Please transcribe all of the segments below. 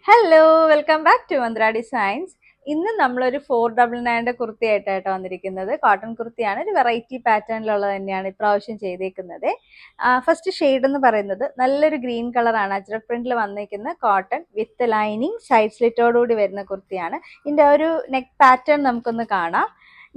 Hello, welcome back to Mantra designs. ഇന്ന് നമ്മളൊരു 499 കുർത്തിയായിട്ടാണ് വന്നിരിക്കുന്നത്. കോട്ടൺ കുർത്തിയാണ്, ഒരു വെറൈറ്റി പാറ്റേണിലുള്ളത് തന്നെയാണ് ഇപ്രാവശ്യം ചെയ്തേക്കുന്നത്. ഫസ്റ്റ് ഷെയ്ഡ് എന്ന് പറയുന്നത് നല്ലൊരു ഗ്രീൻ കളറാണ്. അജ്രക് പ്രിന്റിൽ വന്നിരിക്കുന്ന കോട്ടൺ വിത്ത് ലൈനിങ് സൈഡ് സ്ലിറ്റോടുകൂടി വരുന്ന കുർത്തിയാണ്. ഇതിൻ്റെ ഒരു നെക്ക് പാറ്റേൺ നമുക്കൊന്ന് കാണാം.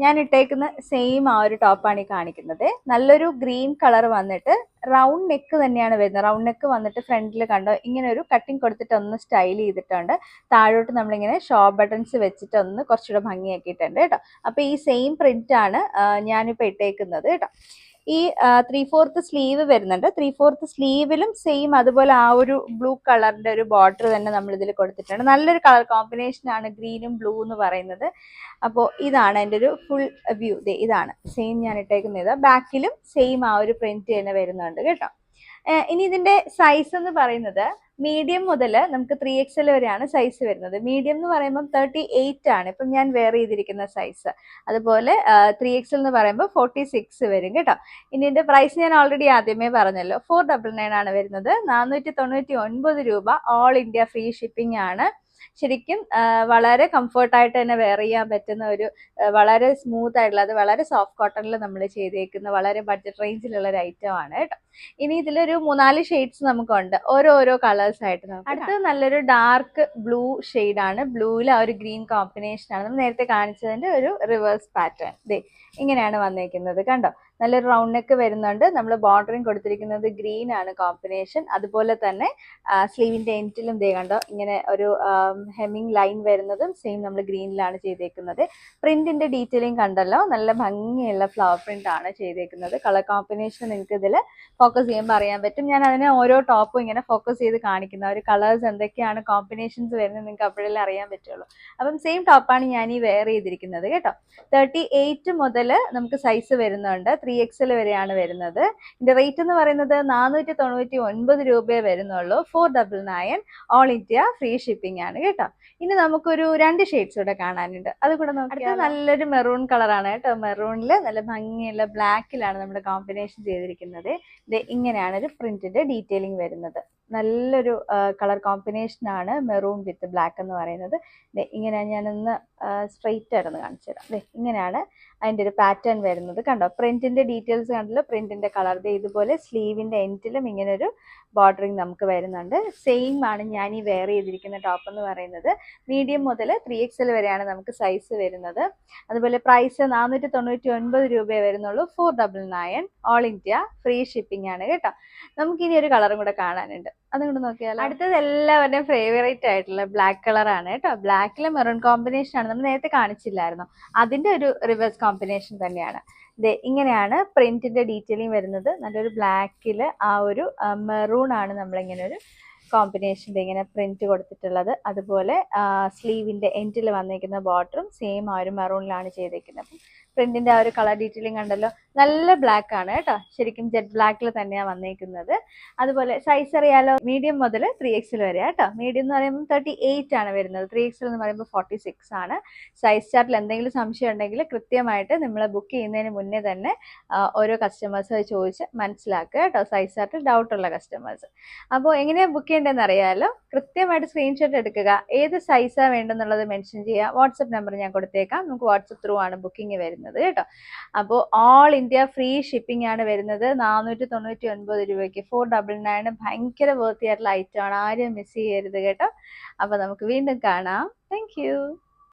ഞാൻ ഇട്ടേക്കുന്ന സെയിം ആ ഒരു ടോപ്പാണ് ഈ കാണിക്കുന്നത്. നല്ലൊരു ഗ്രീൻ കളർ വന്നിട്ട് റൗണ്ട് നെക്ക് തന്നെയാണ് വരുന്നത്. റൗണ്ട് നെക്ക് വന്നിട്ട് ഫ്രണ്ടിൽ കണ്ടോ ഇങ്ങനെ ഒരു കട്ടിങ് കൊടുത്തിട്ട് ഒന്ന് സ്റ്റൈൽ ചെയ്തിട്ടുണ്ട്. താഴോട്ട് നമ്മളിങ്ങനെ ഷോ ബട്ടൺസ് വെച്ചിട്ട് ഒന്ന് കുറച്ചുകൂടെ ഭംഗിയാക്കിയിട്ടുണ്ട് കേട്ടോ. അപ്പോൾ ഈ സെയിം പ്രിന്റ് ആണ് ഞാനിപ്പോൾ ഇട്ടേക്കുന്നത് കേട്ടോ. ഈ 3/4 സ്ലീവ് വരുന്നുണ്ട്. 3/4 സ്ലീവിലും സെയിം അതുപോലെ ആ ഒരു ബ്ലൂ കളറിന്റെ ഒരു ബോർഡർ തന്നെ നമ്മൾ ഇതിൽ കൊടുത്തിട്ടുണ്ട്. നല്ലൊരു കളർ കോമ്പിനേഷൻ ആണ് ഗ്രീനും ബ്ലൂ എന്ന് പറയുന്നത്. അപ്പോൾ ഇതാണ് എൻ്റെ ഒരു ഫുൾ വ്യൂ. ഇതാണ് സെയിം ഞാൻ ഇട്ടേക്കുന്നത്. ബാക്കിലും സെയിം ആ ഒരു പ്രിന്റ് തന്നെ വരുന്നുണ്ട് കേട്ടോ. ഇനി ഇതിന്റെ സൈസ് എന്ന് പറയുന്നത് മീഡിയം മുതൽ നമുക്ക് 3XL വരെയാണ് സൈസ് വരുന്നത്. മീഡിയം എന്ന് പറയുമ്പോൾ 38 ആണ് ഇപ്പം ഞാൻ വെയർ ചെയ്തിരിക്കുന്ന സൈസ്. അതുപോലെ 3XL എന്ന് പറയുമ്പോൾ 46 വരും കേട്ടോ. ഇനി ഇതിന്റെ പ്രൈസ് ഞാൻ ഓൾറെഡി ആദ്യമേ പറഞ്ഞല്ലോ, 499 ആണ് വരുന്നത്. 499 രൂപ. ഓൾ ഇന്ത്യ ഫ്രീ ഷിപ്പിംഗ് ആണ്. ശരിക്കും വളരെ കംഫർട്ടായിട്ട് തന്നെ വെയർ ചെയ്യാൻ പറ്റുന്ന ഒരു വളരെ സ്മൂത്ത് ആയിട്ടുള്ള, അത് വളരെ സോഫ്റ്റ് കോട്ടണിൽ നമ്മൾ ചെയ്തേക്കുന്ന വളരെ ബഡ്ജറ്റ് റേഞ്ചിലുള്ള ഒരു ഐറ്റം ആണ് കേട്ടോ. ഇനി ഇതിലൊരു 3-4 ഷെയ്ഡ്സ് നമുക്കുണ്ട്, ഓരോ കളേഴ്സ് ആയിട്ട്. അടുത്തത് നല്ലൊരു ഡാർക്ക് ബ്ലൂ ആണ്. ബ്ലൂവിൽ ആ ഒരു ഗ്രീൻ കോമ്പിനേഷൻ ആണ്. നമ്മൾ നേരത്തെ കാണിച്ചതിന്റെ ഒരു റിവേഴ്സ് പാറ്റേൺ. ഇങ്ങനെയാണ് വന്നേക്കുന്നത് കണ്ടോ. നല്ലൊരു റൗണ്ട് നെക്ക് വരുന്നുണ്ട്. നമ്മൾ ബോർഡറിങ് കൊടുത്തിരിക്കുന്നത് ഗ്രീൻ ആണ് കോമ്പിനേഷൻ. അതുപോലെ തന്നെ സ്ലീവിന്റെ എൻഡിലും കണ്ടോ ഇങ്ങനെ ഒരു ഹെമ്മിങ് ലൈൻ വരുന്നതും സെയിം നമ്മൾ ഗ്രീനിലാണ് ചെയ്തേക്കുന്നത്. പ്രിന്റിന്റെ ഡീറ്റെയിലിംഗ് കണ്ടല്ലോ, നല്ല ഭംഗിയുള്ള ഫ്ലവർ പ്രിന്റ് ആണ് ചെയ്തേക്കുന്നത്. കളർ കോമ്പിനേഷൻ നിങ്ങൾക്ക് ഇതിൽ ഫോക്കസ് ചെയ്യുമ്പോൾ അറിയാൻ പറ്റും. ഞാൻ അതിനെ ഓരോ ടോപ്പും ഇങ്ങനെ ഫോക്കസ് ചെയ്ത് കാണിക്കുന്ന ഒരു കളേഴ്സ് എന്തൊക്കെയാണ് കോമ്പിനേഷൻസ് വരുന്നത് നിങ്ങൾക്ക് അപ്പോഴല്ലേ അറിയാൻ പറ്റുള്ളൂ. അപ്പം സെയിം ടോപ്പാണ് ഞാൻ ഈ വെയർ ചെയ്തിരിക്കുന്നത് കേട്ടോ. 38 മുതൽ നമുക്ക് സൈസ് വരുന്നുണ്ട്. 3XL വരെയാണ് വരുന്നത്. ഇതിന്റെ റേറ്റ് എന്ന് പറയുന്നത് 499 രൂപയെ വരുന്നുള്ളൂ. 499 ഓൾ ഇന്ത്യ ഫ്രീ ഷിപ്പിംഗ് ആണ് കേട്ടോ. ഇനി നമുക്കൊരു 2 ഷെയ്ഡ്സ് കൂടെ കാണാനുണ്ട്, അത് കൂടെ നോക്കിയാൽ. നല്ലൊരു മെറൂൺ കളറാണ് കേട്ടോ. മെറൂണിൽ നല്ല ഭംഗിയുള്ള ബ്ലാക്കിലാണ് നമ്മുടെ കോമ്പിനേഷൻ ചെയ്തിരിക്കുന്നത്. ഇങ്ങനെയാണ് ഒരു പ്രിന്റിന്റെ ഡീറ്റെയിലിംഗ് വരുന്നത്. നല്ലൊരു കളർ കോമ്പിനേഷൻ ആണ് മെറൂൺ വിത്ത് ബ്ലാക്ക് എന്ന് പറയുന്നത്. ഇങ്ങനെ ഞാനൊന്ന് സ്ട്രെയിറ്റ് ആയിട്ടൊന്ന് കാണിച്ചു തരാം. ഇങ്ങനെയാണ് അതിൻ്റെ ഒരു പാറ്റേൺ വരുന്നത് കണ്ടോ. പ്രിന്റിന്റെ ഡീറ്റെയിൽസ് കണ്ടല്ലോ, പ്രിന്റിന്റെ കളർ. ഇതുപോലെ സ്ലീവിന്റെ എൻഡിലും ഇങ്ങനെ ഒരു ബോർഡറിങ് നമുക്ക് വരുന്നുണ്ട്. സെയിം ആണ് ഞാൻ ഈ വെയർ ചെയ്തിരിക്കുന്ന ടോപ്പ് എന്ന് പറയുന്നത്. മീഡിയം മുതൽ 3XL വരെയാണ് നമുക്ക് സൈസ് വരുന്നത്. അതുപോലെ പ്രൈസ് 499 രൂപയെ വരുന്നുള്ളൂ. 499 ഓൾ ഇന്ത്യ ഫ്രീ ഷിപ്പിംഗ് ആണ് കേട്ടോ. നമുക്കിനി ഒരു കളറും കൂടെ കാണാനുണ്ട്, അതും കൂടെ നോക്കിയാലോ. അടുത്തത് എല്ലാവരുടെയും ഫേവറേറ്റ് ആയിട്ടുള്ള ബ്ലാക്ക് കളറാണ് കേട്ടോ. ബ്ലാക്കിലെ മെറൂൺ കോമ്പിനേഷൻ ആണ്, നമ്മൾ നേരത്തെ കാണിച്ചില്ലായിരുന്നു, അതിന്റെ ഒരു റിവേഴ്സ് കോമ്പിനേഷൻ തന്നെയാണ്. ഇങ്ങനെയാണ് പ്രിന്റിന്റെ ഡീറ്റെയിലിംഗ് വരുന്നത്. നല്ലൊരു ബ്ലാക്കിൽ ആ ഒരു മെറൂൺ ആണ് നമ്മളിങ്ങനെ ഒരു കോമ്പിനേഷൻ ഇങ്ങനെ പ്രിന്റ് കൊടുത്തിട്ടുള്ളത്. അതുപോലെ സ്ലീവിന്റെ എൻഡിൽ വന്നിരിക്കുന്ന ബോർഡറും സെയിം ആ ഒരു മെറൂണിലാണ് ചെയ്തേക്കുന്നത്. അപ്പം പ്രിന്റിന്റെ ആ ഒരു കളർ ഡീറ്റെയിലിംഗ് കണ്ടല്ലോ, നല്ല ബ്ലാക്ക് ആണ് കേട്ടോ. ശരിക്കും ജെറ്റ് ബ്ലാക്കിൽ തന്നെയാണ് വന്നേക്കുന്നത്. അതുപോലെ സൈസ് അറിയാലോ, മീഡിയം മുതൽ 3XL വരെ കേട്ടോ. മീഡിയം എന്ന് പറയുമ്പോൾ 38 ആണ് വരുന്നത്. 3XL എന്ന് പറയുമ്പോൾ 46 ആണ്. സൈസ് ചാർട്ടിൽ എന്തെങ്കിലും സംശയം ഉണ്ടെങ്കിൽ കൃത്യമായിട്ട് നമ്മൾ ബുക്ക് ചെയ്യുന്നതിന് മുന്നേ തന്നെ ഓരോ കസ്റ്റമേഴ്സ് ചോദിച്ച് മനസ്സിലാക്കുക കേട്ടോ, സൈസ് ചാർട്ടിൽ ഡൗട്ട് ഉള്ള കസ്റ്റമേഴ്സ്. അപ്പോൾ എങ്ങനെയാണ് ബുക്ക് ചെയ്യേണ്ടതെന്ന് അറിയാലോ, കൃത്യമായിട്ട് സ്ക്രീൻഷോട്ട് എടുക്കുക, ഏത് സൈസാണ് വേണ്ടെന്നുള്ളത് മെൻഷൻ ചെയ്യുക. വാട്സപ്പ് നമ്പർ ഞാൻ കൊടുത്തേക്കാം, നമുക്ക് വാട്സപ്പ് ത്രൂ ആണ് ബുക്കിംഗ് വരുന്നത് കേട്ടോ. അപ്പോൾ ഓൾ ഇന്ത്യ ഫ്രീ ഷിപ്പിംഗ് ആണ് വരുന്നത്. 499 രൂപയ്ക്ക് 499. ഭയങ്കര വർത്തി ആയിട്ടുള്ള ഐറ്റം ആണ്, ആരും മിസ് ചെയ്യരുത് കേട്ടോ. അപ്പോൾ നമുക്ക് വീണ്ടും കാണാം. താങ്ക്